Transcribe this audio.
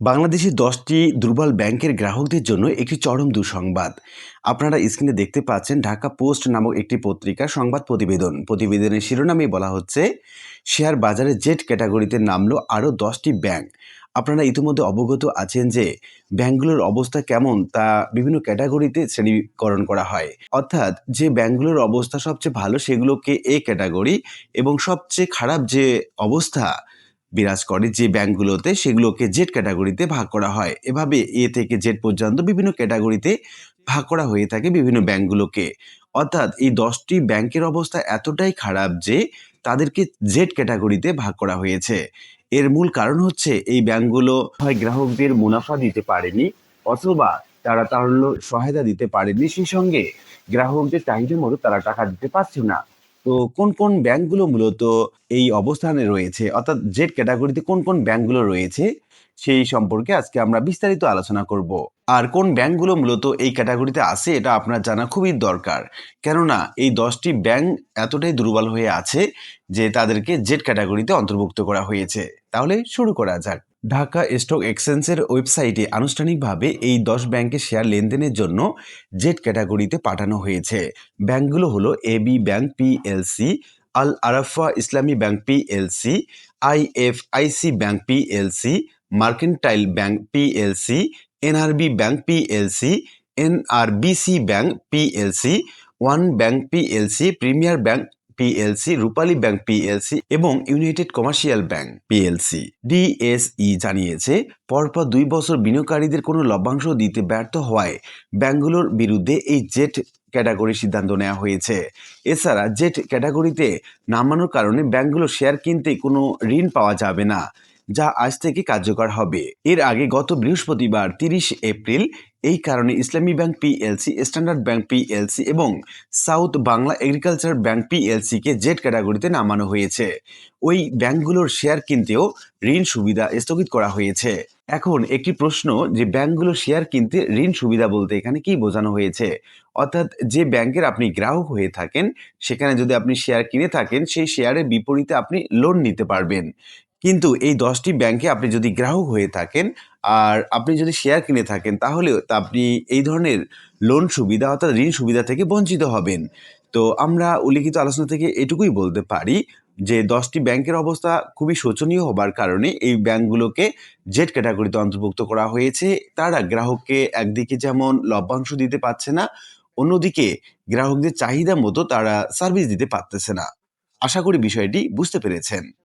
বাংলাদেশের ১০টি দুর্বল ব্যাংকের গ্রাহকদের জন্য একটি চরম দুঃসংবাদ। আপনারা স্ক্রিনে দেখতে পাচ্ছেন ঢাকা পোস্ট নামক একটি পত্রিকার সংবাদ প্রতিবেদন। প্রতিবেদনের শিরোনামে বলা হচ্ছে, শেয়ার বাজারে জেড ক্যাটাগরিতে নামলো আরও ১০টি ব্যাংক। আপনারা ইতিমধ্যে অবগত আছেন যে ব্যাংকগুলোর অবস্থা কেমন তা বিভিন্ন ক্যাটাগরিতে শ্রেণীকরণ করা হয়। অর্থাৎ যে ব্যাংকগুলোর অবস্থা সবচেয়ে ভালো সেগুলোকে এ ক্যাটাগরি এবং সবচেয়ে খারাপ যে অবস্থা বিরাজ করে যে ব্যাংকগুলোতে সেগুলোকে জেড ক্যাটাগরিতে ভাগ করা হয়। এভাবে এ থেকে জেড পর্যন্ত বিভিন্ন ক্যাটাগরিতে ভাগ করা হয়ে থাকে বিভিন্ন ব্যাংকগুলোকে। অর্থাৎ এই ১০টি ব্যাংকের অবস্থা এতটাই খারাপ যে তাদেরকে জেড ক্যাটাগরিতে ভাগ করা হয়েছে। এর মূল কারণ হচ্ছে এই ব্যাংকগুলো হয় গ্রাহকদের মুনাফা দিতে পারেনি, অথবা তারা তারল্য সহায়তা দিতে পারেনি, সেই সঙ্গে গ্রাহকদের চাহিদা মতো তারা টাকা দিতে পারছে না। তো কোন কোন ব্যাংকগুলো মূলত এই অবস্থানে রয়েছে, অর্থাৎ জেড ক্যাটাগরিতে কোন কোন ব্যাংকগুলো রয়েছে সেই সম্পর্কে আজকে আমরা বিস্তারিত আলোচনা করব। আর কোন ব্যাংকগুলো মূলত এই ক্যাটাগরিতে আছে এটা আপনার জানা খুবই দরকার, কেননা এই 10টি ব্যাংক এতটাই দুর্বল হয়ে আছে যে তাদেরকে জেড ক্যাটাগরিতে অন্তর্ভুক্ত করা হয়েছে। তাহলে শুরু করা যাক। ঢাকা স্টক এক্সচেঞ্জের ওয়েবসাইটে আনুষ্ঠানিকভাবে এই 10 ব্যাংকের শেয়ার লেনদেনের জন্য জেড ক্যাটাগরিতে পাঠানো হয়েছে। ব্যাংকগুলো হলো AB Bank PLC, Al Arafa Islami Bank PLC, IFIC Bank PLC, Mercantile Bank PLC, NRB Bank PLC, NRBC Bank PLC, One Bank PLC, Premier Bank PLC, Rupali Bank PLC এবং United Commercial Bank PLC. DSE জানিয়েছে, পরপর 2 বছর বিনিয়োগকারীদের কোনো লভ্যাংশ দিতে ব্যর্থ হওয়ায় ব্যাংকগুলোর বিরুদ্ধে এই জেড ক্যাটাগরির সিদ্ধান্ত নেওয়া হয়েছে। এছাড়া জেড ক্যাটাগরিতে নামানোর কারণে ব্যাংকগুলোর শেয়ার কিনতে কোনো ঋণ পাওয়া যাবে না, যা আজ থেকে কার্যকর হবে। এর আগে গত বৃহস্পতিবার 30 এপ্রিল এই কারণে Islami Bank PLC, Standard Bank PLC এবং South Bangla Agriculture Bank PLC কে জেড ক্যাটাগরিতে নামানো হয়েছে। ওই ব্যাংকগুলোর শেয়ার কিনতেও ঋণ সুবিধা স্থগিত করা হয়েছে। এখন একটি প্রশ্ন, যে ব্যাংকগুলো শেয়ার কিনতে ঋণ সুবিধা বলতে এখানে কি বোঝানো হয়েছে? অর্থাৎ যে ব্যাংকের আপনি গ্রাহক হয়ে থাকেন সেখানে যদি আপনি শেয়ার কিনে থাকেন সেই শেয়ারের বিপরীতে আপনি লোন নিতে পারবেন। কিন্তু এই 10টি ব্যাংকে আপনি যদি গ্রাহক হয়ে থাকেন আর আপনি যদি শেয়ার কিনে থাকেন তাহলেও তা আপনি এই ধরনের লোন সুবিধা অর্থাৎ ঋণ সুবিধা থেকে বঞ্চিত হবেন। তো আমরা উল্লিখিত আলোচনা থেকে এটুকুই বলতে পারি যে 10টি ব্যাংকের অবস্থা খুবই শোচনীয় হবার কারণে এই ব্যাংকগুলোকে জেড ক্যাটাগরিতে অন্তর্ভুক্ত করা হয়েছে। তারা গ্রাহককে একদিকে যেমন লভ্যাংশ দিতে পারছে না, অন্যদিকে গ্রাহকদের চাহিদা মতো তারা সার্ভিস দিতে পারতেছে না। আশা করি বিষয়টি বুঝতে পেরেছেন।